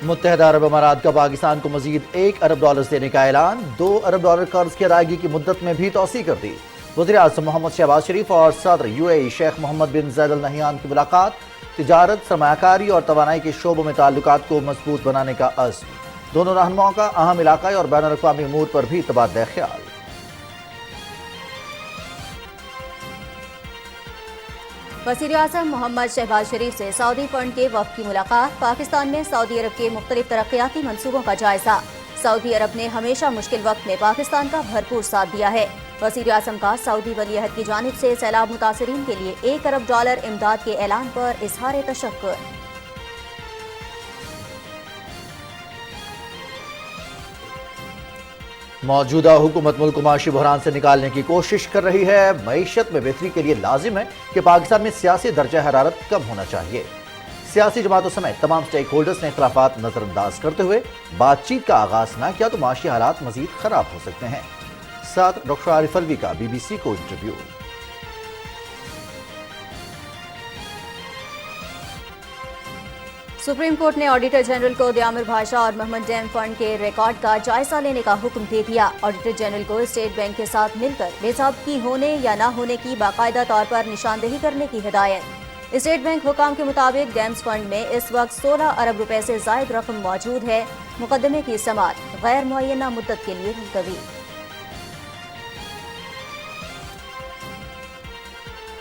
متحدہ عرب امارات کا پاکستان کو مزید $1 ارب دینے کا اعلان، $2 ارب قرض کی ادائیگی کی مدت میں بھی توسیع کر دی۔ وزیر اعظم محمد شہباز شریف اور صدر UAE شیخ محمد بن زاید ال نہیان کی ملاقات، تجارت، سرمایہ کاری اور توانائی کے شعبوں میں تعلقات کو مضبوط بنانے کا عزم۔ دونوں رہنماؤں کا اہم علاقائی اور بین الاقوامی امور پر بھی تبادلہ خیال۔ وزیر اعظم محمد شہباز شریف سے سعودی فنڈ کے وفد کی ملاقات، پاکستان میں سعودی عرب کے مختلف ترقیاتی منصوبوں کا جائزہ۔ سعودی عرب نے ہمیشہ مشکل وقت میں پاکستان کا بھرپور ساتھ دیا ہے۔ وزیر اعظم کا سعودی ولی عہد کی جانب سے سیلاب متاثرین کے لیے $1 ارب امداد کے اعلان پر اظہار تشکر۔ موجودہ حکومت ملک کو معاشی بحران سے نکالنے کی کوشش کر رہی ہے۔ معیشت میں بہتری کے لیے لازم ہے کہ پاکستان میں سیاسی درجہ حرارت کم ہونا چاہیے۔ سیاسی جماعتوں سمیت تمام سٹیک ہولڈرز نے اختلافات نظر انداز کرتے ہوئے بات چیت کا آغاز نہ کیا تو معاشی حالات مزید خراب ہو سکتے ہیں۔ ساتھ ڈاکٹر عارف الوی کا BBC کو انٹرویو۔ سپریم کورٹ نے آڈیٹر جنرل کو دیامر بھاشا اور محمد ڈیم فنڈ کے ریکارڈ کا جائزہ لینے کا حکم دے دیا۔ آڈیٹر جنرل کو اسٹیٹ بینک کے ساتھ مل کر بے ضابطگی ہونے یا نہ ہونے کی باقاعدہ طور پر نشاندہی کرنے کی ہدایت۔ اسٹیٹ بینک حکام کے مطابق ڈیمز فنڈ میں اس وقت $16 ارب سے زائد رقم موجود ہے۔ مقدمے کی سماعت غیر معینہ مدت کے لیے ملتوی۔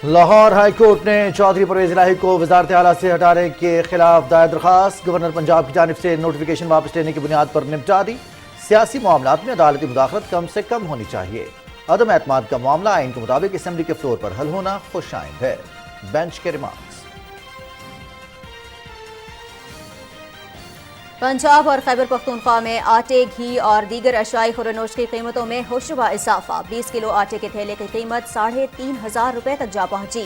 لاہور ہائی کورٹ نے چودھری پرویز الہی کو وزارت اعلیٰ سے ہٹانے کے خلاف دائر درخواست گورنر پنجاب کی جانب سے نوٹیفیکیشن واپس لینے کی بنیاد پر نمٹا دی۔ سیاسی معاملات میں عدالتی مداخلت کم سے کم ہونی چاہیے۔ عدم اعتماد کا معاملہ آئین کے مطابق اسمبلی کے فلور پر حل ہونا خوش آئند ہے، بینچ کے ریمارکس۔ پنجاب اور خیبر پختونخوا میں آٹے، گھی اور دیگر اشیاء خوردنوش کی قیمتوں میں ہوشربا اضافہ۔ 20 کلو آٹے کے تھیلے کی قیمت $3500 تک جا پہنچی۔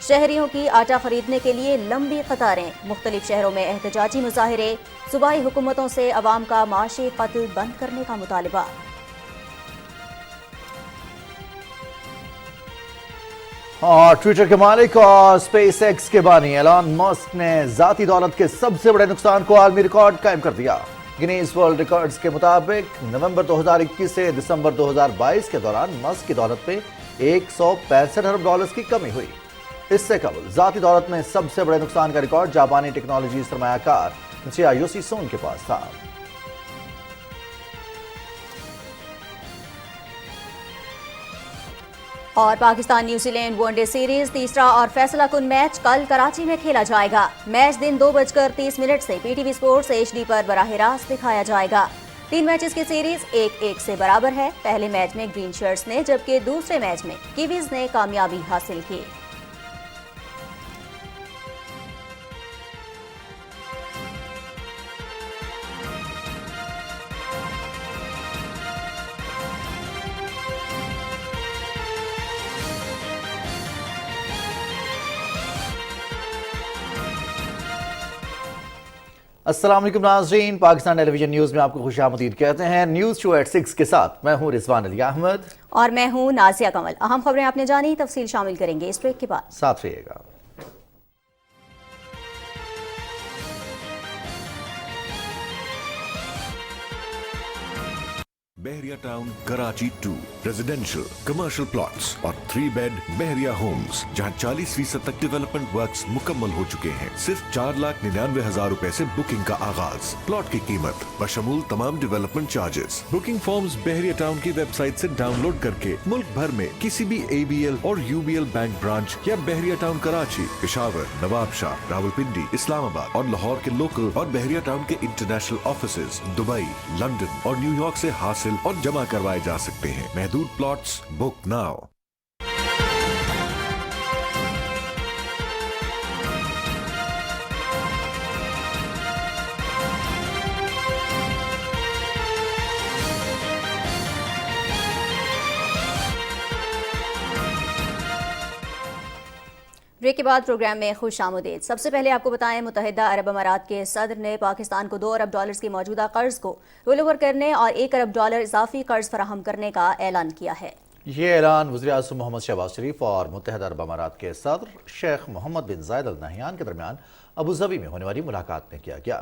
شہریوں کی آٹا خریدنے کے لیے لمبی قطاریں۔ مختلف شہروں میں احتجاجی مظاہرے۔ صوبائی حکومتوں سے عوام کا معاشی قتل بند کرنے کا مطالبہ۔ اور ٹویٹر کے مالک اور اسپیس ایکس کے بانی ایلان مسک نے ذاتی دولت کے سب سے بڑے نقصان کو عالمی ریکارڈ قائم کر دیا۔ گینیز ورلڈ ریکارڈز کے مطابق نومبر 2021 سے دسمبر 2022 کے دوران مسک کی دولت میں $165 ارب کی کمی ہوئی۔ اس سے قبل ذاتی دولت میں سب سے بڑے نقصان کا ریکارڈ جاپانی ٹیکنالوجی سرمایہ کار چیایوشی سون کے پاس تھا۔ اور Pakistan New Zealand one day series تیسرا اور فیصلہ کن میچ کل کراچی میں کھیلا جائے گا۔ میچ دن 2:30 سے PTV اسپورٹس HD پر براہ راست دکھایا جائے گا۔ 3 میچز کی سیریز 1-1 سے برابر ہے۔ پہلے میچ میں گرین شرٹس نے جبکہ دوسرے میچ میں کیویز نے کامیابی حاصل کی۔ السلام علیکم ناظرین، پاکستان ٹیلی ویژن نیوز میں آپ کو خوش آمدید کہتے ہیں۔ نیوز شو ایٹ 6 کے ساتھ میں ہوں رضوان علی احمد اور میں ہوں نازیہ کمل۔ اہم خبریں آپ نے جانی، تفصیل شامل کریں گے اس بریک کے بعد۔ ساتھ رہیے گا۔ بحریہ town Karachi 2 residential commercial plots اور 3 بیڈ بحریہ ہومز جہاں 40% تک ڈیولپمنٹ ورکس مکمل ہو چکے ہیں۔ صرف $4,99,000 سے بکنگ کا آغاز۔ پلاٹ کی قیمت بشمول تمام ڈیولپمنٹ چارجز۔ بکنگ فارمز بحریہ ٹاؤن کی ویب سائٹ سے ڈاؤن لوڈ کر کے ملک بھر میں کسی بھی ABL اور UBL بینک برانچ یا بحریہ ٹاؤن کراچی، پشاور، نواب شاہ، راولپنڈی، اسلام آباد اور لاہور کے لوکل اور بحریہ ٹاؤن کے انٹرنیشنل آفیسز دبئی، لندن اور نیو یارک سے حاصل اور جمع کروائے جا سکتے ہیں۔ محدود پلاٹس بک ناؤ۔ بریک کے بعد پروگرام میں خوش آمدید۔ سب سے پہلے آپ کو بتائیں، متحدہ عرب امارات کے صدر نے پاکستان کو $2 ارب کے موجودہ قرض کو رول اوور کرنے اور $1 ارب اضافی قرض فراہم کرنے کا اعلان کیا ہے۔ یہ اعلان وزیر اعظم محمد شہباز شریف اور متحدہ عرب امارات کے صدر شیخ محمد بن زاید ال نہیان کے درمیان ابوظبی میں ہونے والی ملاقات میں کیا گیا۔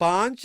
5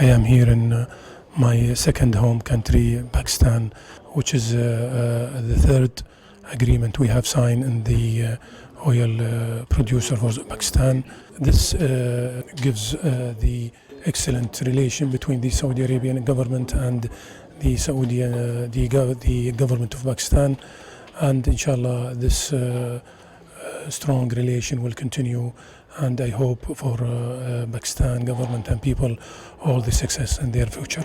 I am here in my second home country, Pakistan, which is the third agreement we have signed in the oil producer for Pakistan. This gives the excellent relation between the Saudi Arabian government and the the government of Pakistan, and inshallah this strong relation will continue, and I hope for Pakistan government and people all the success in their future.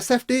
SFT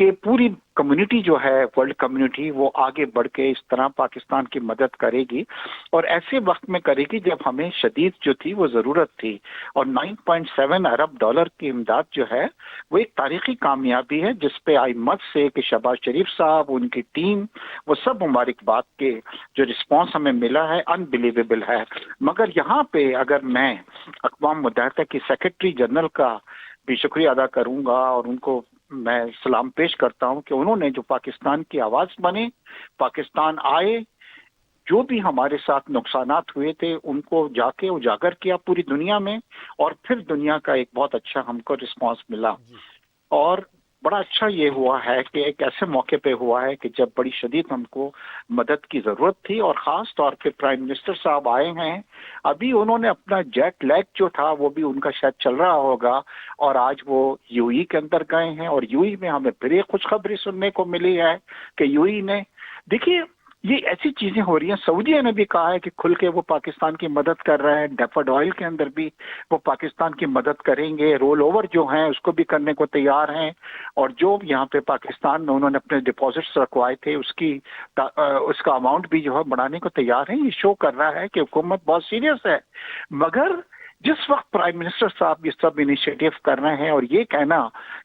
کہ پوری community جو ہے world community وہ آگے بڑھ کے اس طرح پاکستان کی مدد کرے گی اور ایسے وقت میں کرے گی جب ہمیں شدید جو تھی وہ ضرورت تھی. اور 9.7 ارب ڈالر کی امداد جو ہے وہ ایک تاریخی کامیابی ہے جس پہ آئی مت سے کہ شہباز شریف صاحب ان کی ٹیم وہ سب مبارکباد کے جو رسپانس ہمیں ملا ہے انبلیویبل ہے. مگر یہاں پہ اگر میں اقوام متحدہ کی سیکرٹری جنرل کا بھی شکریہ ادا کروں گا اور ان کو میں سلام پیش کرتا ہوں کہ انہوں نے جو پاکستان کی آواز بنے، پاکستان آئے، جو بھی ہمارے ساتھ نقصانات ہوئے تھے ان کو جا کے اجاگر کیا پوری دنیا میں، اور پھر دنیا کا ایک بہت اچھا ہم کو رسپانس ملا. اور بڑا اچھا یہ ہوا ہے کہ ایک ایسے موقع پہ ہوا ہے کہ جب بڑی شدید ہم کو مدد کی ضرورت تھی، اور خاص طور پہ پرائم منسٹر صاحب آئے ہیں. ابھی انہوں نے اپنا جیٹ لیگ جو تھا وہ بھی ان کا شاید چل رہا ہوگا، اور آج وہ یو ای کے اندر گئے ہیں. اور یو ای میں ہمیں پھر ایک خوشخبری سننے کو ملی ہے کہ یو ای نے، دیکھیے یہ ایسی چیزیں ہو رہی ہیں. سعودیہ نے بھی کہا ہے کہ کھل کے وہ پاکستان کی مدد کر رہے ہیں. ڈیفرڈ آئل کے اندر بھی وہ پاکستان کی مدد کریں گے. رول اوور جو ہیں اس کو بھی کرنے کو تیار ہیں. اور جو یہاں پہ پاکستان میں انہوں نے اپنے ڈپازٹس رکھوائے تھے اس کا اماؤنٹ بھی جو ہے بڑھانے کو تیار ہیں. یہ شو کر رہا ہے کہ حکومت بہت سیریس ہے. مگر جس وقت پرائم منسٹر صاحب یہ سب انیشیٹو کر رہے ہیں اور یہ کہنا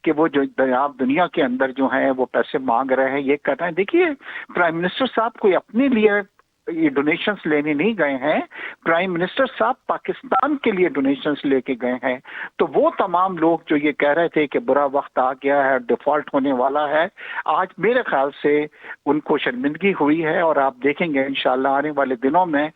کہ وہ جو آپ دنیا کے اندر جو ہیں وہ پیسے مانگ رہے ہیں، یہ کر رہے ہیں، دیکھیے پرائم منسٹر صاحب کوئی اپنے لیے یہ ڈونیشنز لینے نہیں گئے ہیں. پرائم منسٹر صاحب پاکستان کے لیے ڈونیشنز لے کے گئے ہیں. تو وہ تمام لوگ جو یہ کہہ رہے تھے کہ برا وقت آ گیا ہے، ڈیفالٹ ہونے والا ہے، آج میرے خیال سے ان کو شرمندگی ہوئی ہے. اور آپ دیکھیں گے انشاءاللہ آنے والے دنوں میں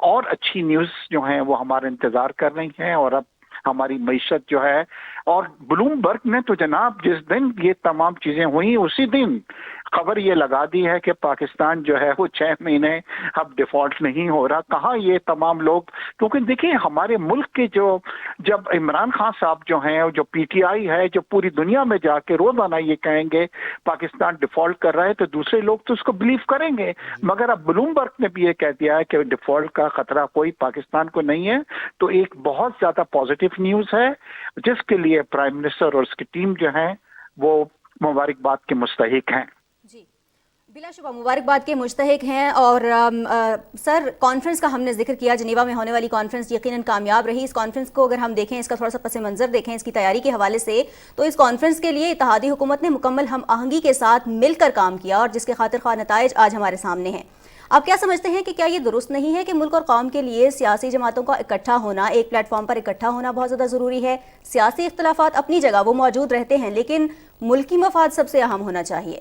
اور اچھی نیوز جو ہیں وہ ہمارا انتظار کر رہی ہیں. اور اب ہماری معیشت جو ہے، اور بلوم برگ نے تو جناب جس دن یہ تمام چیزیں ہوئیں اسی دن خبر یہ لگا دی ہے کہ پاکستان جو ہے وہ 6 مہینے اب ڈیفالٹ نہیں ہو رہا. کہاں یہ تمام لوگ، کیونکہ دیکھیں ہمارے ملک کے جب عمران خان صاحب جو ہیں، جو پی ٹی آئی ہے، جو پوری دنیا میں جا کے روزانہ یہ کہیں گے پاکستان ڈیفالٹ کر رہا ہے تو دوسرے لوگ تو اس کو بلیو کریں گے. مگر اب بلوم برگ نے بھی یہ کہہ دیا ہے کہ ڈیفالٹ کا خطرہ کوئی پاکستان کو نہیں ہے. تو ایک بہت زیادہ پازیٹیو نیوز ہے جس کے لیے پرائم منسٹر اور اس کی ٹیم جو ہیں وہ مبارکباد کے مستحق ہیں. جی بلا شبہ مبارکباد کے مستحق ہیں. اور سر کانفرنس کا ہم نے ذکر کیا، جنیوا میں ہونے والی کانفرنس یقیناً کامیاب رہی. اس کانفرنس کو اگر ہم دیکھیں، اس کا تھوڑا سا پس منظر دیکھیں اس کی تیاری کے حوالے سے، تو اس کانفرنس کے لیے اتحادی حکومت نے مکمل ہم آہنگی کے ساتھ مل کر کام کیا، اور جس کے خاطر خواہ نتائج آج ہمارے سامنے ہیں. آپ کیا سمجھتے ہیں کہ کیا یہ درست نہیں ہے کہ ملک اور قوم کے لیے سیاسی جماعتوں کا اکٹھا ہونا، ایک پلیٹ فارم پر اکٹھا ہونا بہت زیادہ ضروری ہے؟ سیاسی اختلافات اپنی جگہ وہ موجود رہتے ہیں، لیکن ملکی مفاد سب سے اہم ہونا چاہیے.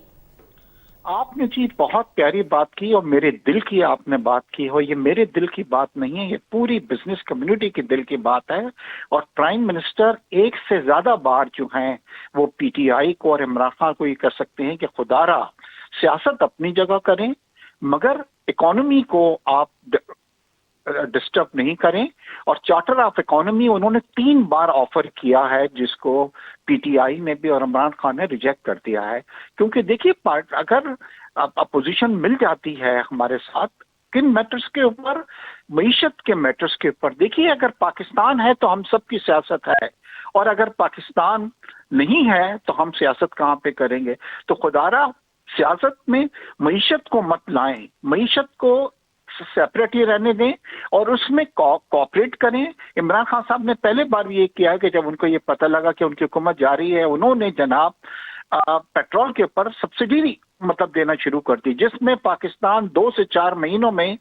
آپ نے جی بہت پیاری بات کی، اور میرے دل کی آپ نے بات کی ہو. یہ میرے دل کی بات نہیں ہے، یہ پوری بزنس کمیونٹی کی دل کی بات ہے. اور پرائم منسٹر ایک سے زیادہ بار جو ہیں وہ پی ٹی آئی کو اور عمران خان کو یہ کر سکتے ہیں کہ خدا را سیاست اپنی جگہ کریں مگر اکانومی کو آپ ڈسٹرب نہیں کریں. اور چارٹر آف اکانومی انہوں نے 3 بار آفر کیا ہے جس کو پی ٹی آئی نے بھی اور عمران خان نے ریجیکٹ کر دیا ہے. کیونکہ دیکھیے اگر اپوزیشن مل جاتی ہے ہمارے ساتھ کن میٹرز کے اوپر، معیشت کے میٹرز کے اوپر، دیکھیے اگر پاکستان ہے تو ہم سب کی سیاست ہے، اور اگر پاکستان نہیں ہے تو ہم سیاست کہاں پہ کریں گے. تو خدا را سیاست میں معیشت کو مت لائیں، معیشت کو سیپریٹ ہی رہنے دیں اور اس میں کوآپریٹ کریں. عمران خان صاحب نے پہلے بار بھی یہ کیا ہے کہ جب ان کو یہ پتہ لگا کہ ان کی حکومت جاری ہے، انہوں نے جناب پیٹرول کے اوپر سبسڈی دینا شروع کر دی، جس میں پاکستان 2 سے 4 مہینوں میں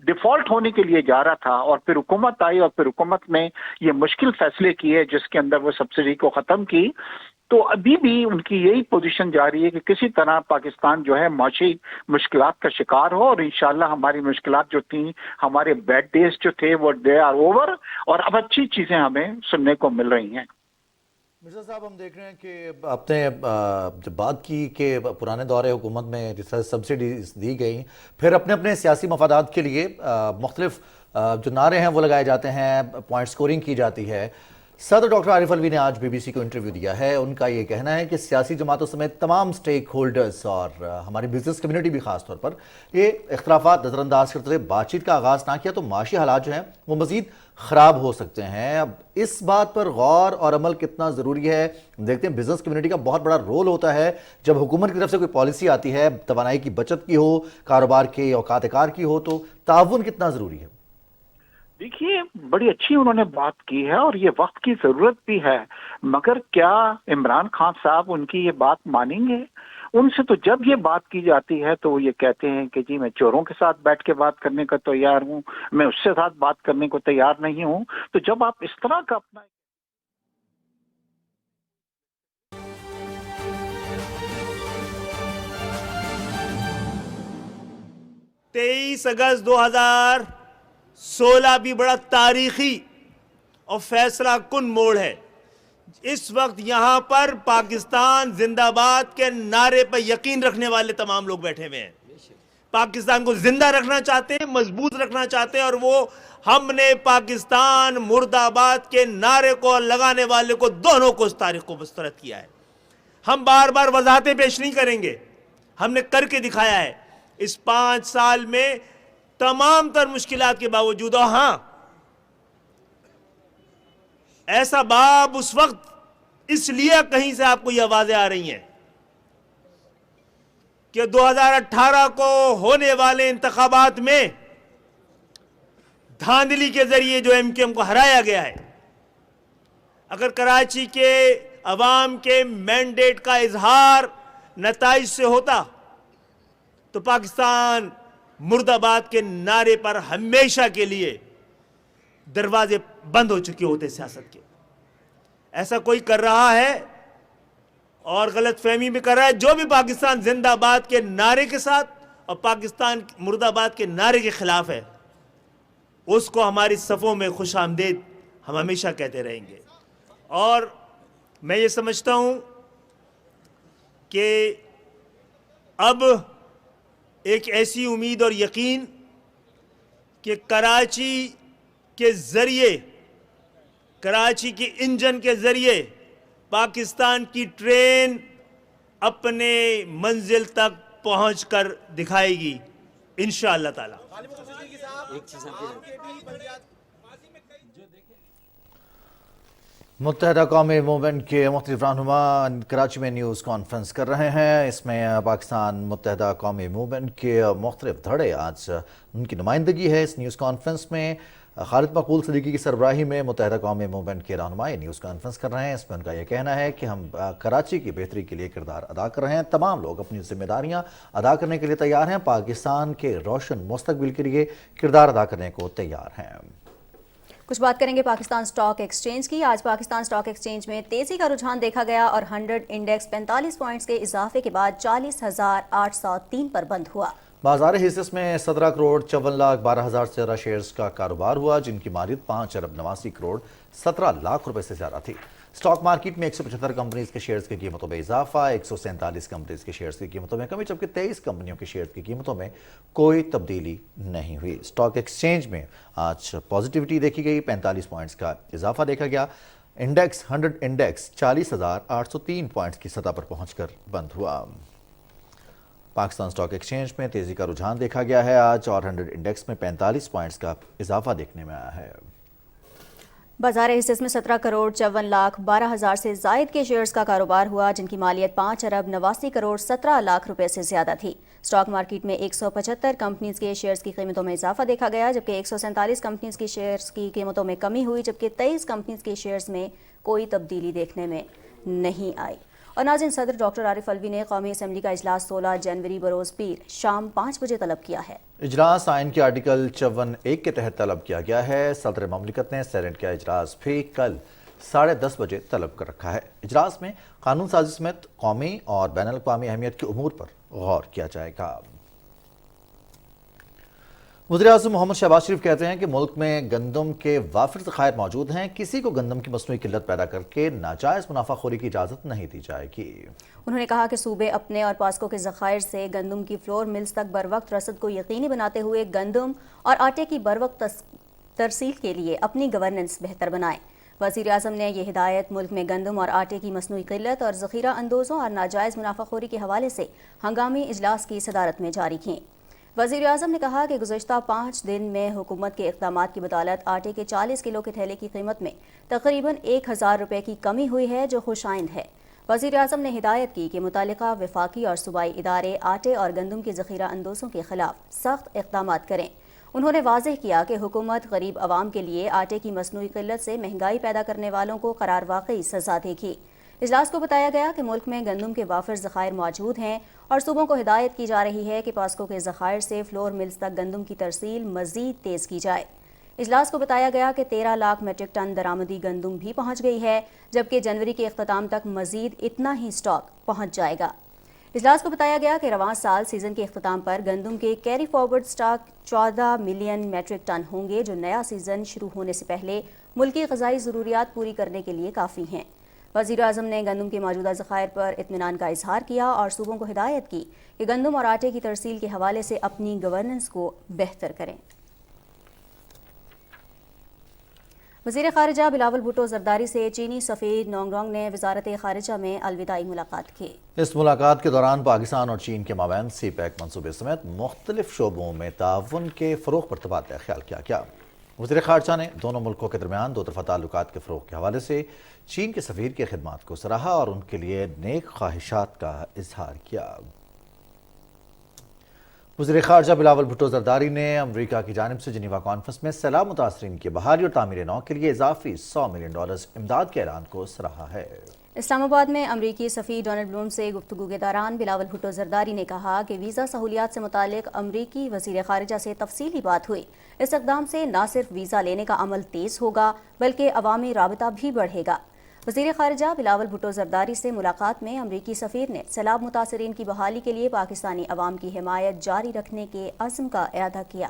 ڈیفالٹ ہونے کے لیے جا رہا تھا. اور پھر حکومت آئی اور پھر حکومت نے یہ مشکل فیصلے کیے جس کے اندر وہ سبسڈی کو ختم کی. تو ابھی بھی ان کی یہی پوزیشن جاری ہے کہ کسی طرح پاکستان جو ہے معاشی مشکلات کا شکار ہو. اور انشاءاللہ ہماری مشکلات جو تھیں، ہمارے بیڈ ڈیز جو تھے وہ دے آر اوور، اور اب اچھی چیزیں ہمیں سننے کو مل رہی ہیں. مرزا صاحب ہم دیکھ رہے ہیں کہ آپ نے جب بات کی کہ پرانے دور حکومت میں جس طرح سبسڈیز دی گئیں، پھر اپنے اپنے سیاسی مفادات کے لیے مختلف جو نعرے ہیں وہ لگائے جاتے ہیں، پوائنٹ سکورنگ کی جاتی ہے. صدر ڈاکٹر عارف الوی نے آج BBC کو انٹرویو دیا ہے. ان کا یہ کہنا ہے کہ سیاسی جماعتوں سمیت تمام سٹیک ہولڈرز اور ہماری بزنس کمیونٹی بھی خاص طور پر یہ اختلافات نظر انداز کرتے ہوئے بات چیت کا آغاز نہ کیا تو معاشی حالات جو ہیں وہ مزید خراب ہو سکتے ہیں. اب اس بات پر غور اور عمل کتنا ضروری ہے دیکھتے ہیں. بزنس کمیونٹی کا بہت بڑا رول ہوتا ہے جب حکومت کی طرف سے کوئی پالیسی آتی ہے, توانائی کی بچت کی ہو, کاروبار کے اوقات کار کی ہو, تو تعاون کتنا ضروری ہے. دیکھیے بڑی اچھی انہوں نے بات کی ہے اور یہ وقت کی ضرورت بھی ہے, مگر کیا عمران خان صاحب ان کی یہ بات مانیں گے؟ ان سے تو جب یہ بات کی جاتی ہے تو وہ یہ کہتے ہیں کہ جی میں چوروں کے ساتھ بیٹھ کے بات کرنے کا تیار ہوں, میں اس سے ساتھ بات کرنے کو تیار نہیں ہوں. تو جب آپ اس طرح کا اپنا 23 اگست 2016 بھی بڑا تاریخی اور فیصلہ کن موڑ ہے. اس وقت یہاں پر پاکستان زندہ باد کے نعرے پر یقین رکھنے والے تمام لوگ بیٹھے ہوئے ہیں. پاکستان کو زندہ رکھنا چاہتے ہیں, مضبوط رکھنا چاہتے ہیں, اور وہ ہم نے پاکستان مرد آباد کے نعرے کو لگانے والے کو دونوں کو اس تاریخ کو مسترد کیا ہے. ہم بار بار وضاحتیں پیش نہیں کریں گے, ہم نے کر کے دکھایا ہے. اس 5 سال میں تمام تر مشکلات کے باوجود, اور ہاں ایسا باب اس وقت اس لیے کہیں سے آپ کو یہ آوازیں آ رہی ہیں کہ 2018 کو ہونے والے انتخابات میں دھاندلی کے ذریعے جو MKM کو ہرایا گیا ہے, اگر کراچی کے عوام کے مینڈیٹ کا اظہار نتائج سے ہوتا تو پاکستان مرد آباد کے نعرے پر ہمیشہ کے لیے دروازے بند ہو چکے ہوتے سیاست کے. ایسا کوئی کر رہا ہے اور غلط فہمی میں کر رہا ہے. جو بھی پاکستان زندہ باد کے نعرے کے ساتھ اور پاکستان مرد آباد کے نعرے کے خلاف ہے, اس کو ہماری صفوں میں خوش آمدید ہم ہمیشہ کہتے رہیں گے. اور میں یہ سمجھتا ہوں کہ اب ایک ایسی امید اور یقین کہ کراچی کے ذریعے, کراچی کے انجن کے ذریعے پاکستان کی ٹرین اپنے منزل تک پہنچ کر دکھائے گی انشاءاللہ تعالی. متحدہ قومی موومنٹ کے مختلف رہنما کراچی میں نیوز کانفرنس کر رہے ہیں. اس میں پاکستان متحدہ قومی موومنٹ کے مختلف دھڑے, آج ان کی نمائندگی ہے اس نیوز کانفرنس میں. خالد مقبول صدیقی کی سربراہی میں متحدہ قومی موومنٹ کے رہنما یہ نیوز کانفرنس کر رہے ہیں. اس میں ان کا یہ کہنا ہے کہ ہم کراچی کی بہتری کے لیے کردار ادا کر رہے ہیں. تمام لوگ اپنی ذمہ داریاں ادا کرنے کے لیے تیار ہیں, پاکستان کے روشن مستقبل کے لیے کردار ادا کرنے کو تیار ہیں. کچھ بات کریں گے پاکستان سٹاک ایکسچینج کی. آج پاکستان سٹاک ایکسچینج میں تیزی کا رجحان دیکھا گیا اور 100 انڈیکس 45 پوائنٹس کے اضافے کے بعد 40,803 پر بند ہوا. بازار حصص میں 17 کروڑ 54 لاکھ 12 ہزار سے زیادہ شیئرز کا کاروبار ہوا, جن کی مالیت 5 ارب 89 کروڑ 17 لاکھ روپے سے زیادہ تھی. سٹاک مارکیٹ میں 175 کمپنیز کے شیئرز کی قیمتوں میں اضافہ, 147 کمپنیز کے شیئرز کی قیمتوں میں کمی, جبکہ 23 کمپنیوں کے شیئرز کی قیمتوں میں کوئی تبدیلی نہیں ہوئی. سٹاک ایکسچینج میں آج پازیٹیوٹی دیکھی گئی, 45 پوائنٹس کا اضافہ دیکھا گیا. انڈیکس 100 انڈیکس 40,803 پوائنٹس کی سطح پر پہنچ کر بند ہوا. پاکستان سٹاک ایکسچینج میں تیزی کا رجحان دیکھا گیا ہے آج, اور 100 انڈیکس میں 45 پوائنٹس کا اضافہ دیکھنے میں آیا ہے. بازار حصص میں 17 کروڑ 54 لاکھ 12 ہزار سے زائد کے شیئرز کا کاروبار ہوا, جن کی مالیت 5 ارب 89 کروڑ 17 لاکھ روپے سے زیادہ تھی. سٹاک مارکیٹ میں 175 کمپنیز کے شیئرز کی قیمتوں میں اضافہ دیکھا گیا, جبکہ 147 کمپنیز کی شیئرز کی قیمتوں میں کمی ہوئی, جبکہ 23 کمپنیز کے شیئرز میں کوئی تبدیلی دیکھنے میں نہیں آئی. اور ناظرین, صدر ڈاکٹر عارف الوی نے قومی اسمبلی کا اجلاس 16 جنوری بروز پیر شام 5 بجے طلب کیا ہے. اجلاس آئین کے آرٹیکل 54(1) کے تحت طلب کیا گیا ہے. صدر مملکت نے سینیٹ کا اجلاس بھی کل 10:30 بجے طلب کر رکھا ہے. اجلاس میں قانون سازی سمیت قومی اور بین الاقوامی اہمیت کے امور پر غور کیا جائے گا. وزیراعظم محمد شہباز شریف کہتے ہیں کہ ملک میں گندم کے وافر ذخائر موجود ہیں, کسی کو گندم کی مصنوعی قلت پیدا کر کے ناجائز منافع خوری کی اجازت نہیں دی جائے گی. انہوں نے کہا کہ صوبے اپنے اور پاسکو کے ذخائر سے گندم کی فلور ملز تک بروقت رسد کو یقینی بناتے ہوئے گندم اور آٹے کی بروقت ترسیل کے لیے اپنی گورننس بہتر بنائیں. وزیر اعظم نے یہ ہدایت ملک میں گندم اور آٹے کی مصنوعی قلت اور ذخیرہ اندوزوں اور ناجائز منافع خوری کے حوالے سے ہنگامی اجلاس کی صدارت میں جاری کیں۔ وزیر اعظم نے کہا کہ گزشتہ 5 دن میں حکومت کے اقدامات کی بدولت آٹے کے 40 کلو کے تھیلے کی قیمت میں تقریباً 1000 روپے کی کمی ہوئی ہے، جو خوش آئند ہے۔ وزیر اعظم نے ہدایت کی کہ متعلقہ وفاقی اور صوبائی ادارے آٹے اور گندم کے ذخیرہ اندوزوں کے خلاف سخت اقدامات کریں۔ انہوں نے واضح کیا کہ حکومت غریب عوام کے لیے آٹے کی مصنوعی قلت سے مہنگائی پیدا کرنے والوں کو قرار واقعی سزا دے گی۔ اجلاس کو بتایا گیا کہ ملک میں گندم کے وافر ذخائر موجود ہیں اور صوبوں کو ہدایت کی جا رہی ہے کہ پاسکو کے ذخائر سے فلور ملز تک گندم کی ترسیل مزید تیز کی جائے۔ اجلاس کو بتایا گیا کہ 13 لاکھ میٹرک ٹن درآمدی گندم بھی پہنچ گئی ہے، جبکہ جنوری کے اختتام تک مزید اتنا ہی سٹاک پہنچ جائے گا۔ اجلاس کو بتایا گیا کہ رواں سال سیزن کے اختتام پر گندم کے carry forward stock 14 million metric ton ہوں گے، جو نیا سیزن شروع ہونے سے پہلے ملکی غذائی ضروریات پوری کرنے کے لیے کافی ہیں۔ وزیر اعظم نے گندم کے موجودہ ذخائر پر اطمینان کا اظہار کیا اور صوبوں کو ہدایت کی کہ گندم اور آٹے کی ترسیل کے حوالے سے اپنی گورننس کو بہتر کریں۔ وزیر خارجہ بلاول بھٹو زرداری سے چینی سفیر نونگ رونگ نے وزارت خارجہ میں الوداعی ملاقات کی۔ اس ملاقات کے دوران پاکستان اور چین کے مابین سی پیک منصوبے سمیت مختلف شعبوں میں تعاون کے فروغ پر تبادلہ خیال کیا گیا۔ وزیر خارجہ نے دونوں ملکوں کے درمیان دو طرفہ تعلقات کے فروغ کے حوالے سے چین کے سفیر کی خدمات کو سراہا اور ان کے لیے نیک خواہشات کا اظہار کیا۔ وزیر خارجہ بلاول بھٹو زرداری نے امریکہ کی جانب سے جنیوا کانفرنس میں سیلاب متاثرین کی بحالی اور تعمیر نو کے لیے اضافی $100 ملین امداد کے اعلان کو سراہا ہے۔ اسلام آباد میں امریکی سفیر ڈونلڈ بلوم سے گفتگو کے دوران بلاول بھٹو زرداری نے کہا کہ ویزا سہولیات سے متعلق امریکی وزیر خارجہ سے تفصیلی بات ہوئی۔ اس اقدام سے نہ صرف ویزا لینے کا عمل تیز ہوگا بلکہ عوامی رابطہ بھی بڑھے گا۔ وزیر خارجہ بلاول بھٹو زرداری سے ملاقات میں امریکی سفیر نے سیلاب متاثرین کی بحالی کے لیے پاکستانی عوام کی حمایت جاری رکھنے کے عزم کا اعادہ کیا۔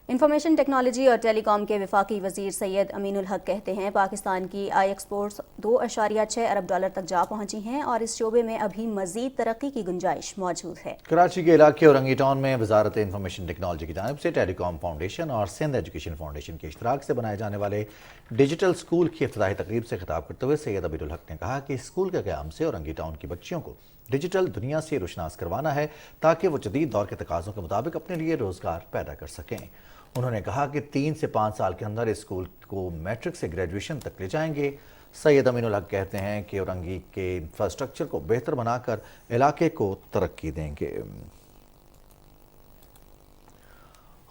انفارمیشن ٹیکنالوجی اور ٹیلی کام کے وفاقی وزیر سید امین الحق کہتے ہیں پاکستان کی آئی ایکسپورٹس $2.6 ارب تک جا پہنچی ہیں اور اس شعبے میں ابھی مزید ترقی کی گنجائش موجود ہے۔ کراچی کے علاقے اورنگی ٹاؤن میں وزارت انفارمیشن ٹیکنالوجی کی جانب سے ٹیلی کام فاؤنڈیشن اور سندھ ایجوکیشن فاؤنڈیشن کے اشتراک سے بنائے جانے والے ڈیجیٹل اسکول کی افتتاحی تقریب سے خطاب کرتے ہوئے سید امین الحق نے کہا کہ اسکول کے قیام سے اورنگی ٹاؤن کی بچیوں کو ڈیجیٹل دنیا سے روشناس کروانا ہے تاکہ وہ جدید دور کے تقاضوں کے مطابق اپنے لیے روزگار پیدا کر سکیں۔ انہوں نے کہا کہ 3 سے 5 سال کے اندر اسکول کو میٹرک سے گریجویشن تک لے جائیں گے۔ سید امین الحق کہتے ہیں کہ اورنگی کے انفراسٹرکچر کو بہتر بنا کر علاقے کو ترقی دیں گے۔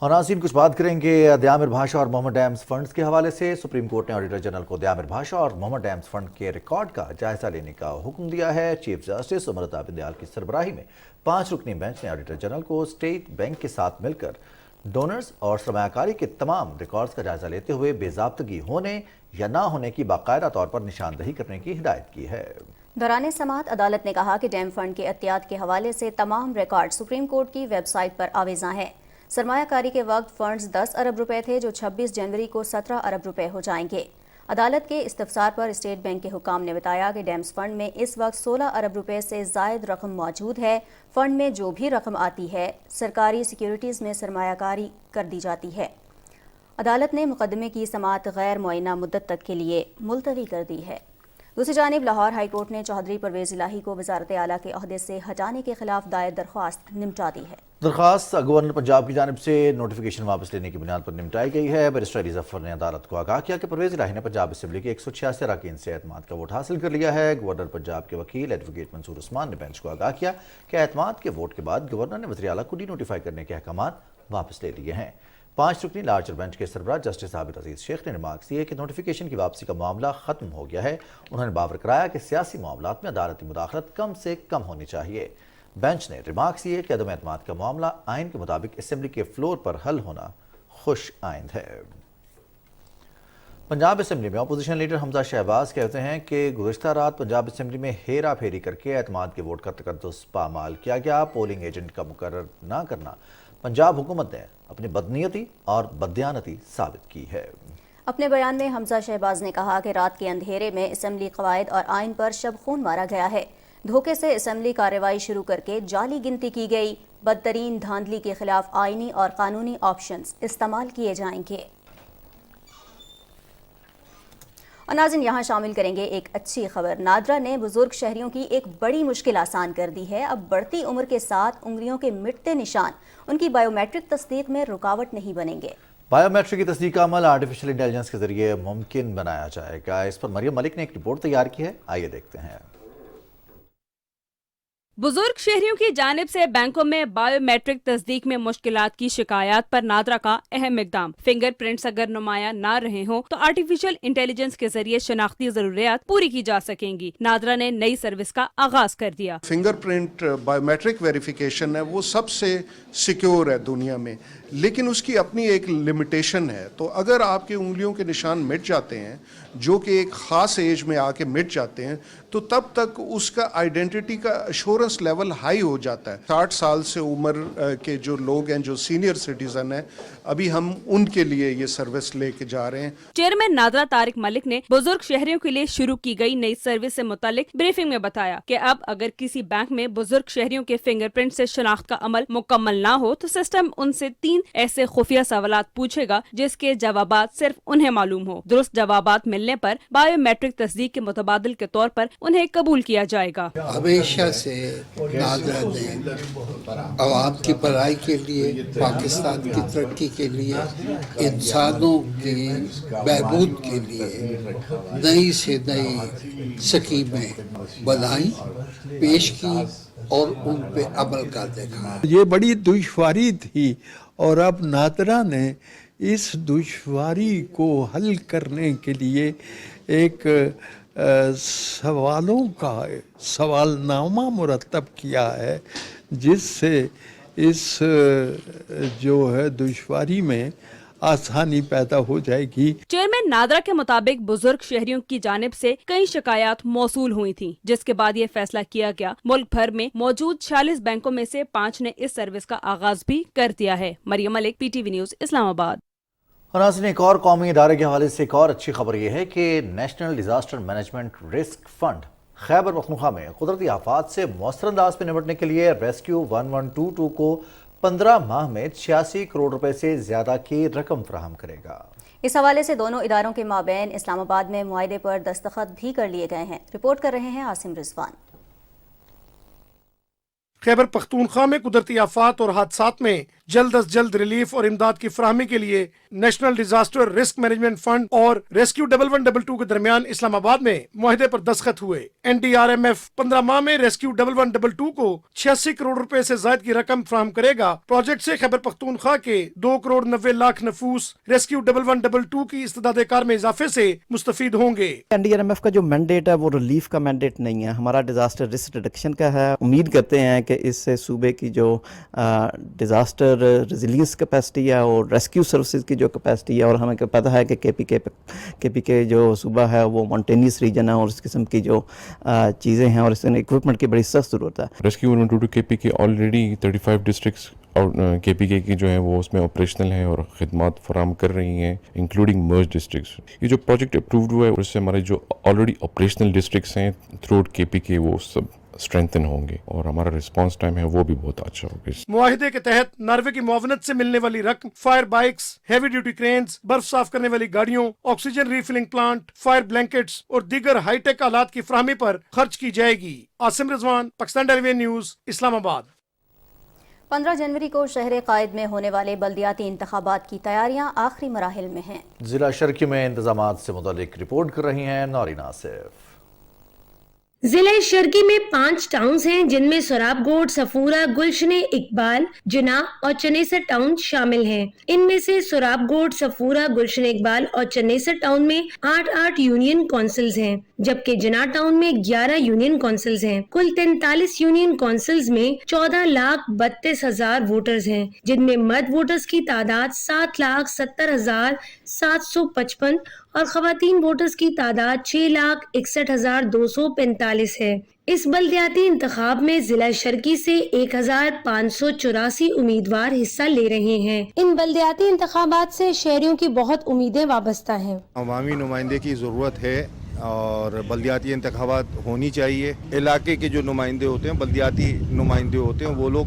اور ناظرین کچھ بات کریں گے دیامر بھاشا اور محمد ڈیمز فنڈز کے حوالے سے۔ سپریم کورٹ نے آڈیٹر جنرل کو دیامر بھاشا اور محمد ڈیمز فنڈ کے ریکارڈ کا جائزہ لینے کا حکم دیا ہے۔ چیف جسٹس امرتا بندیال کی سربراہی میں 5 رکنی بینچ نے آڈیٹر جنرل کو اسٹیٹ بینک کے ساتھ مل کر ڈونرز اور سرمایہ کاری کے تمام ریکارڈز کا جائزہ لیتے ہوئے بے ضابطگی ہونے یا نہ ہونے کی باقاعدہ طور پر نشاندہی کرنے کی ہدایت کی ہے۔ دوران سماعت عدالت نے کہا کہ ڈیم فنڈ کے عطیات کے حوالے سے تمام ریکارڈ سپریم کورٹ کی ویب سائٹ پر آویزاں ہیں۔ سرمایہ کاری کے وقت فنڈز 10 ارب روپے تھے جو 26 جنوری کو 17 ارب روپے ہو جائیں گے۔ عدالت کے استفسار پر اسٹیٹ بینک کے حکام نے بتایا کہ ڈیمز فنڈ میں اس وقت 16 ارب روپے سے زائد رقم موجود ہے۔ فنڈ میں جو بھی رقم آتی ہے سرکاری سیکیورٹیز میں سرمایہ کاری کر دی جاتی ہے۔ عدالت نے مقدمے کی سماعت غیر معینہ مدت تک کے لیے ملتوی کر دی ہے۔ دوسری جانب لاہور ہائی کورٹ نے چودھری پرویز الہی کو وزارت اعلیٰ کے عہدے سے ہٹانے کے خلاف دائر درخواست نمٹا دی ہے۔ درخواست گورنر پنجاب کی جانب سے نوٹیفیکیشن واپس لینے کی بنیاد پر نمٹائی گئی ہے۔ بیرسٹر علی ظفر نے عدالت کو آگاہ کیا کہ پرویز الہی نے پنجاب اسمبلی کے 186 اراکین سے اعتماد کا ووٹ حاصل کر لیا ہے۔ گورنر پنجاب کے وکیل ایڈوکیٹ منصور عثمان نے بینچ کو آگاہ کیا کہ اعتماد کے ووٹ کے بعد گورنر نے وزیر اعلیٰ کو ڈی نوٹیفائی کرنے کے احکامات واپس لے لیے ہیں۔ 5 رکنی لارجر بینچ کے سربراہ جسٹس عابد عزیز شیخ نے ریمارکس دیے کہ نوٹیفیکیشن کی واپسی کا معاملہ ختم ہو گیا ہے۔ انہوں نے باور کرایا کہ سیاسی معاملات میں عدالتی مداخلت کم سے کم ہونی چاہیے۔ بینچ نے ریمارکس دیے کہ عدم اعتماد کا معاملہ آئین کے مطابق اسمبلی کے فلور پر حل ہونا خوش آئند ہے۔ پنجاب اسمبلی میں اپوزیشن لیڈر حمزہ شہباز کہتے ہیں کہ گزشتہ رات پنجاب اسمبلی میں ہیرا پھیری کر کے اعتماد کے ووٹ کا تقدس پامال کیا گیا۔ پولنگ ایجنٹ کا مقرر نہ کرنا پنجاب حکومت نے اپنی بدنیتی اور بددیانتی ثابت کی ہے۔ اپنے بیان میں حمزہ شہباز نے کہا کہ رات کے اندھیرے میں اسمبلی قواعد اور آئین پر شب خون مارا گیا ہے۔ دھوکے سے اسمبلی کارروائی شروع کر کے جعلی گنتی کی گئی۔ بدترین دھاندلی کے خلاف آئینی اور قانونی آپشنز استعمال کیے جائیں گے۔ اور ناظرین، یہاں شامل کریں گے ایک اچھی خبر۔ نادرا نے بزرگ شہریوں کی ایک بڑی مشکل آسان کر دی ہے۔ اب بڑھتی عمر کے ساتھ انگلیوں کے مٹتے نشان ان کی بائیو میٹرک تصدیق میں رکاوٹ نہیں بنیں گے۔ بائیو میٹرک کی تصدیق کا عمل آرٹیفیشل انٹیلیجنس کے ذریعے ممکن بنایا جائے گا۔ اس پر مریم ملک نے ایک رپورٹ تیار کی ہے، آئیے دیکھتے ہیں۔ بزرگ شہریوں کی جانب سے بینکوں میں بائیو میٹرک تصدیق میں مشکلات کی شکایات پر نادرا کا اہم اقدام۔ فنگر پرنٹس اگر نمایاں نہ رہے ہوں تو آرٹیفیشل انٹیلیجنس کے ذریعے شناختی ضروریات پوری کی جا سکیں گی۔ نادرا نے نئی سروس کا آغاز کر دیا۔ Fingerprint biometric verification ہے، وہ سب سے سیکیور ہے دنیا میں، لیکن اس کی اپنی ایک لمیٹیشن ہے۔ تو اگر آپ کے انگلیوں کے نشان مٹ جاتے ہیں، جو کہ ایک خاص ایج میں آ کے مٹ جاتے ہیں، تو تب تک اس کا آئیڈینٹی کا ایشورنس لیول ہائی ہو جاتا ہے۔ 60 سال سے عمر کے جو لوگ ہیں، جو سینئر سٹیزن ہیں، ابھی ہم ان کے لیے یہ سروس لے کے جا رہے ہیں۔ چیئرمین نادرا طارق ملک نے بزرگ شہریوں کے لیے شروع کی گئی نئی سروس سے متعلق بریفنگ میں بتایا کہ اب اگر کسی بینک میں بزرگ شہریوں کے فنگر پرنٹ سے شناخت کا عمل مکمل نہ ہو تو سسٹم ان سے 3 ایسے خفیہ سوالات پوچھے گا جس کے جوابات صرف انہیں معلوم ہو۔ درست جوابات ملنے پر بائیو میٹرک تصدیق کے متبادل کے طور پر انہیں قبول کیا جائے گا۔ ہمیشہ سے نادرا نے عوام کی بھلائی کے لیے، پاکستان کی ترقی کے لیے، انسانوں کی بہبود کے لیے نئی سے نئی سکیمیں بنائی، پیش کی اور ان پہ عمل کر دیکھا۔ یہ بڑی دشواری تھی اور اب نادرا نے اس دشواری کو حل کرنے کے لیے ایک سوالوں کا سوال نامہ مرتب کیا ہے، جس سے اس جو ہے دشواری میں آسانی پیدا ہو جائے گی۔ چیئرمین نادرا کے مطابق بزرگ شہریوں کی جانب سے کئی شکایات موصول ہوئی تھیں، جس کے بعد یہ فیصلہ کیا گیا۔ ملک بھر میں موجود 46 بینکوں میں سے 5 نے اس سروس کا آغاز بھی کر دیا ہے۔ مریم ملک، پی ٹی وی نیوز، اسلام آباد۔ اور ناظرین، ایک اور قومی ادارے کے حوالے سے ایک اور اچھی خبر یہ ہے کہ national disaster management risk fund Khyber Pakhtunkhwa میں قدرتی آفات سے مؤثر انداز میں نمٹنے کے لیے ریسکیو 1122 کو 15 ماہ میں 86 کروڑ روپے سے زیادہ کی رقم فراہم کرے گا۔ اس حوالے سے دونوں اداروں کے مابین اسلام آباد میں معاہدے پر دستخط بھی کر لیے گئے ہیں۔ رپورٹ کر رہے ہیں عاصم رضوان۔ خیبر پختونخوا میں قدرتی آفات اور حادثات میں جلد از جلد ریلیف اور امداد کی فراہمی کے لیے national disaster risk management fund اور ریسکیو 1122 کے درمیان اسلام آباد میں معاہدے پر دستخط ہوئے۔ NDRMF 15 ماہ میں ریسکیو 1122 کو 86 کروڑ روپے سے زائد کی رقم فراہم کرے گا۔ پروجیکٹ سے خیبر پختونخوا کے 2 کروڑ 90 لاکھ نفوس ریسکیو 1122 کی استعداد کار میں اضافے سے مستفید ہوں گے۔ NDRMF کا جو مینڈیٹ ہے وہ ریلیف کا مینڈیٹ نہیں ہے، ہمارا ڈیزاسٹر رسک ریڈکشن کا ہے۔ امید کرتے ہیں کہ اس سے صوبے کی جو ڈیزاسٹر ریزیلینس کیپیسٹی ہے اور ریسکیو سروسز کی جو کیپیسٹی ہے، اور ہمیں پتہ ہے کہ کے پی کے جو صوبہ ہے وہ مونٹینیس ریجن ہے اور اس قسم کی جو چیزیں ہیں اور اس میں اکوپمنٹ کی بڑی سخت ضرورت ہے۔ ریسکیو 122 کے پی کے آلریڈی 35 ڈسٹرکٹس اور کے پی کے کی جو ہیں وہ اس میں آپریشنل ہیں اور خدمات فراہم کر رہی ہیں، انکلوڈنگ مرج ڈسٹرکٹس۔ یہ جو پروجیکٹ اپرووڈ ہوا ہے اس سے ہمارے جو آلریڈی آپریشنل ڈسٹرکٹس ہیں تھرو آؤٹ کے پی کے وہ سب اسٹرینتھن ہوں گے اور ہمارا رسپانس ٹائم ہے وہ بھی بہت اچھا ہوگا۔ معاہدے کے تحت ناروے کی معاونت سے ملنے والی رقم فائر بائکس، ہیوی ڈیوٹی کرینز، برف صاف کرنے والی گاڑیوں، oxygen refuelling plant, fire blankets اور دیگر ہائی ٹیک آلات کی فراہمی پر خرچ کی جائے گی۔ عاصم رضوان، پاکستان ٹیلی ویژن نیوز، اسلام آباد۔ 15 جنوری کو شہر قائد میں ہونے والے بلدیاتی انتخابات کی تیاریاں آخری مراحل میں ہیں۔ ضلع شرکی میں انتظامات سے متعلق رپورٹ کر رہی ہیں نورین آصف۔ ضلع شرکی میں 5 ٹاؤنز ہیں جن میں سوراب گوٹ، سفورہ، گلشن اقبال، جناح اور چنیسر ٹاؤن شامل ہیں۔ ان میں سے سوراب گوٹ، سفورہ، گلشن اقبال اور چنیسر ٹاؤن میں 8 یونین کونسلز ہیں، جبکہ جناح ٹاؤن میں 11 یونین کونسلز ہیں۔ کل 43 یونین کونسلز میں 14,32,000 ووٹرز ہیں، جن میں مرد ووٹرز کی تعداد 7,70,755 اور خواتین ووٹرز کی تعداد 6,61,245 ہے۔ اس بلدیاتی انتخاب میں ضلع شرکی سے 1,584 امیدوار حصہ لے رہے ہیں۔ ان بلدیاتی انتخابات سے شہریوں کی بہت امیدیں وابستہ ہیں۔ عوامی نمائندے کی ضرورت ہے اور بلدیاتی انتخابات ہونی چاہیے۔ علاقے کے جو نمائندے ہوتے ہیں، بلدیاتی نمائندے ہوتے ہیں، وہ لوگ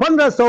1,500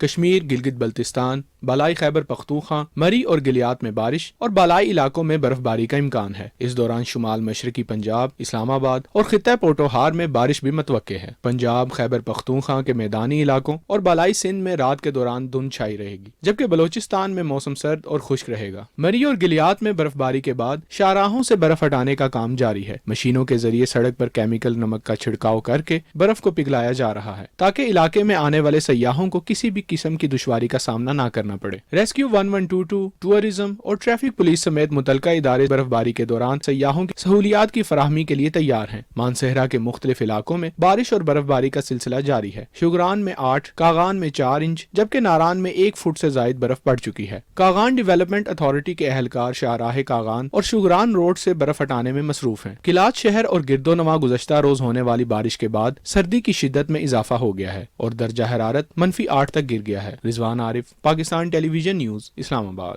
کشمیر، گلگت بلتستان، بالائی خیبر پختونخوا، مری اور گلیات میں بارش اور بالائی علاقوں میں برف باری کا امکان ہے۔ اس دوران شمال مشرقی پنجاب، اسلام آباد اور خطہ پوٹوہار میں بارش بھی متوقع ہے۔ پنجاب، خیبر پختونخوا کے میدانی علاقوں اور بالائی سندھ میں رات کے دوران دھند چھائی رہے گی، جبکہ بلوچستان میں موسم سرد اور خشک رہے گا۔ مری اور گلیات میں برف باری کے بعد شاہراہوں سے برف ہٹانے کا کام جاری ہے۔ مشینوں کے ذریعے سڑک پر کیمیکل نمک کا چھڑکاؤ کر کے برف کو پگھلایا جا رہا ہے تاکہ علاقے میں آنے والے سیاحوں کو کسی بھی قسم کی دشواری کا سامنا نہ کرنا پڑے۔ ریسکیو 1122، ٹورزم اور ٹریفک پولیس سمیت متعلقہ ادارے برف باری کے دوران سیاحوں کی سہولیات کی فراہمی کے لیے تیار ہیں۔ مانسہرہ کے مختلف علاقوں میں بارش اور برف باری کا سلسلہ جاری ہے۔ شوگران میں 8، کاغان میں 4 انچ جبکہ ناران میں 1 فٹ سے زائد برف پڑ چکی ہے۔ کاغان ڈیولپمنٹ اتھارٹی کے اہلکار شاہراہ کاغان اور شوگران روڈ سے برف ہٹانے میں مصروف ہیں۔ کلات شہر اور گرد و نواح گزشتہ روز ہونے والی بارش کے بعد سردی کی شدت میں اضافہ ہو گیا ہے اور درجہ حرارت -8 تک گر گیا ہے۔ رضوان عارف، پاکستان ٹیلی ویژن نیوز، اسلام آباد۔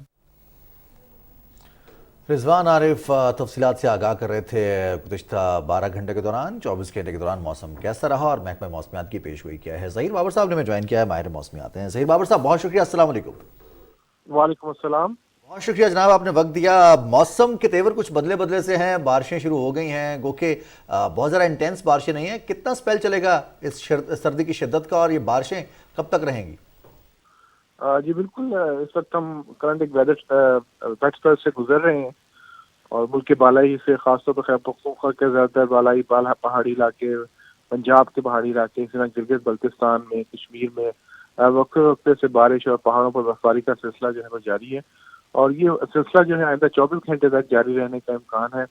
رضوان عارف تفصیلات سے آگاہ کر رہے تھے۔ گزشتہ 12 گھنٹے کے دوران 24 گھنٹے کے دوران موسم کیسا رہا اور محکمہ موسمیات کی پیش گوئی کیا ہے؟ ظہیر بابر صاحب نے ہمیں جوائن کیا ہے، ماہر موسمیات ہیں۔ ظہیر بابر صاحب بہت شکریہ، السلام علیکم۔ وعلیکم السلام، بہت شکریہ جناب، آپ نے وقت دیا۔ موسم کے تیور کچھ بدلے سے ہیں، بارشیں شروع ہو گئی ہیں، گو کہ بہت زیادہ انٹینس بارشیں نہیں ہیں۔ کتنا سپیل چلے گا اس سردی کی شدت کا اور یہ بارشیں کب تک رہیں گی؟ جی بالکل، اس وقت ہم کرنٹ ایک ویٹ اسپیل سے گزر رہے ہیں اور ملک کے بالائی سے خاص طور پر خیبر پختونخوا کے زیادہ تر بالائی پہاڑی علاقے، پنجاب کے پہاڑی علاقے، اسی طرح گلگت بلتستان میں، کشمیر میں وقفے سے بارش اور پہاڑوں پر برفباری کا سلسلہ جو ہے وہ جاری ہے اور یہ سلسلہ جو ہے آئندہ 24 گھنٹے تک جاری رہنے کا امکان ہے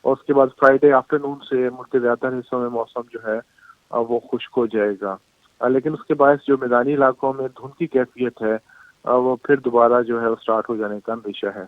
اور اس کے بعد فرائیڈے آفٹر نون سے ملک کے زیادہ تر حصوں میں موسم جو ہے وہ خشک ہو جائے گا، لیکن اس کے باعث جو میدانی علاقوں میں دھند کی کیفیت ہے وہ پھر دوبارہ جو ہے وہ سٹارٹ ہو جانے کا اندیشہ ہے۔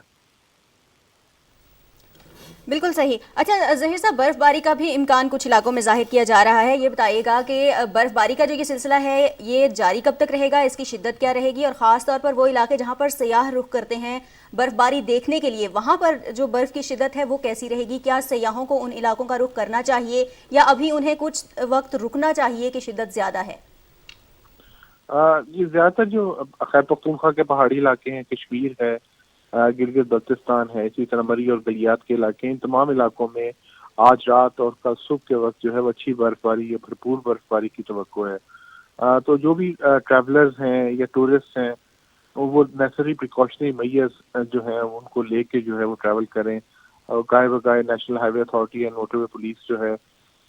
بالکل صحیح۔ اچھا ظہیر صاحب، برف باری کا بھی امکان کچھ علاقوں میں ظاہر کیا جا رہا ہے، یہ بتائیے گا کہ برف باری کا جو یہ سلسلہ ہے یہ جاری کب تک رہے گا، اس کی شدت کیا رہے گی، اور خاص طور پر وہ علاقے جہاں پر سیاح رخ کرتے ہیں برف باری دیکھنے کے لیے، وہاں پر جو برف کی شدت ہے وہ کیسی رہے گی؟ کیا سیاحوں کو ان علاقوں کا رخ کرنا چاہیے یا ابھی انہیں کچھ وقت رکنا چاہیے کہ شدت زیادہ ہے؟ یہ زیادہ تر جو خیبر پختونخوا کے پہاڑی علاقے ہیں، کشمیر ہے، گلگت بلتستان ہے، اسی طرح مری اور گلیات کے علاقے، ان تمام علاقوں میں آج رات اور کل صبح کے وقت جو ہے وہ اچھی برف باری یا بھرپور برف باری کی توقع ہے۔ تو جو بھی ٹریولرز ہیں یا ٹورسٹ ہیں وہ نیسری پریکاشنری میئرز جو ہیں ان کو لے کے جو ہے وہ ٹریول کریں، اور گائے بگائے national highway authority and motorway police جو ہے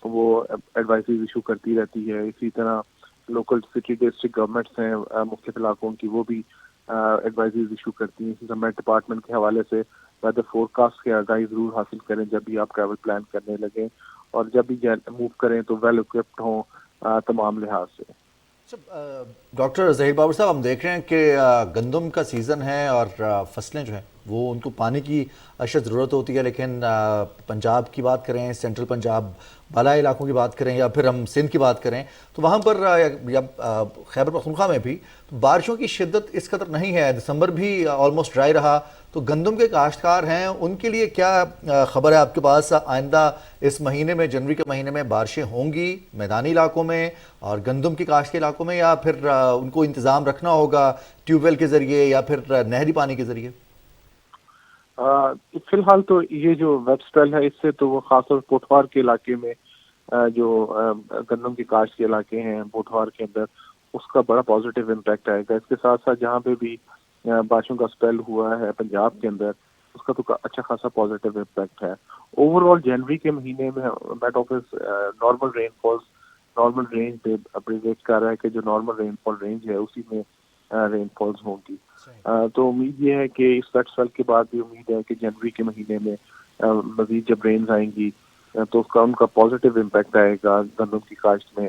وہ ایڈوائزریز ایشو کرتی رہتی ہے۔ اسی طرح لوکل سٹی ڈسٹرکٹ گورنمنٹس ہیں مختلف علاقوں کی، وہ بھی ایڈوائزریز ایشو کرتی ہیں۔ اسی طرح میٹ ڈپارٹمنٹ کے حوالے سے ویدر فور کاسٹ کی آگاہی ضرور حاصل کریں جب بھی آپ ٹریول پلان کرنے لگیں، اور جب بھی موو کریں تو ویل اکوپڈ ہوں تمام لحاظ سے۔ ڈاکٹر ظہیر بابر صاحب، ہم دیکھ رہے ہیں کہ گندم کا سیزن ہے اور فصلیں جو ہیں وہ ان کو پانی کی اشد ضرورت ہوتی ہے، لیکن پنجاب کی بات کریں، سینٹرل پنجاب بالائی علاقوں کی بات کریں یا پھر ہم سندھ کی بات کریں تو وہاں پر یا خیبر پختونخوا میں بھی بارشوں کی شدت اس قدر نہیں ہے۔ دسمبر بھی آلموسٹ ڈرائی رہا، تو گندم کے کاشتکار ہیں ان کے لیے کیا خبر ہے آپ کے پاس؟ آئندہ اس مہینے میں، جنوری کے مہینے میں بارشیں ہوں گی میدانی علاقوں میں اور گندم کی کاشت کے علاقوں میں، یا پھر ان کو انتظام رکھنا ہوگا ٹیوب ویل کے ذریعے یا پھر نہری پانی کے ذریعے؟ فی الحال تو یہ جو ویب اسپیل ہے اس سے تو وہ خاص طور پوٹھوار کے علاقے میں جو گندم کی کاشت کے علاقے ہیں پوٹھوار کے اندر، اس کا بڑا پازیٹیو امپیکٹ آئے گا۔ اس کے ساتھ ساتھ جہاں پہ بھی بارشوں کا اسپیل ہوا ہے پنجاب کے اندر، اس کا تو اچھا خاصا پازیٹیو امپیکٹ ہے۔ اوور آل جنوری کے مہینے میں میٹ آفس نارمل رین فالز، نارمل رینج پہ اپریویٹ کر رہا ہے کہ جو نارمل رین فال رینج ہے اسی میں رین فالز ہوں گی۔ تو امید یہ ہے کہ اس ویٹ اسپیل کے بعد بھی امید ہے کہ جنوری کے مہینے میں مزید جب رینز آئیں گی تو اس کا ان کا پازیٹیو امپیکٹ آئے گا گندم کی کاشت میں۔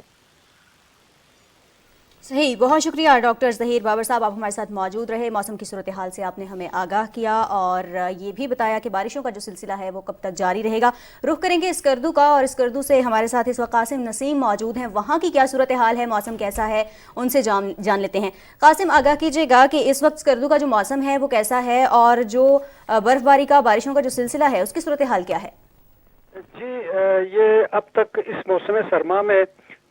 صحیح، بہت شکریہ ڈاکٹر ظہیر بابر صاحب، آپ ہمارے ساتھ موجود رہے، موسم کی صورتحال سے آپ نے ہمیں آگاہ کیا اور یہ بھی بتایا کہ بارشوں کا جو سلسلہ ہے وہ کب تک جاری رہے گا۔ رخ کریں گے اسکردو کا، اور اسکردو سے ہمارے ساتھ اس وقت قاسم نسیم موجود ہیں، وہاں کی کیا صورتحال ہے، موسم کیسا ہے، ان سے جان لیتے ہیں۔ قاسم، آگاہ کیجیے گا کہ اس وقت اسکردو کا جو موسم ہے وہ کیسا ہے اور جو برف باری کا، بارشوں کا جو سلسلہ ہے اس کی صورتحال کیا ہے؟ جی، یہ اب تک اس موسم سرما میں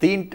3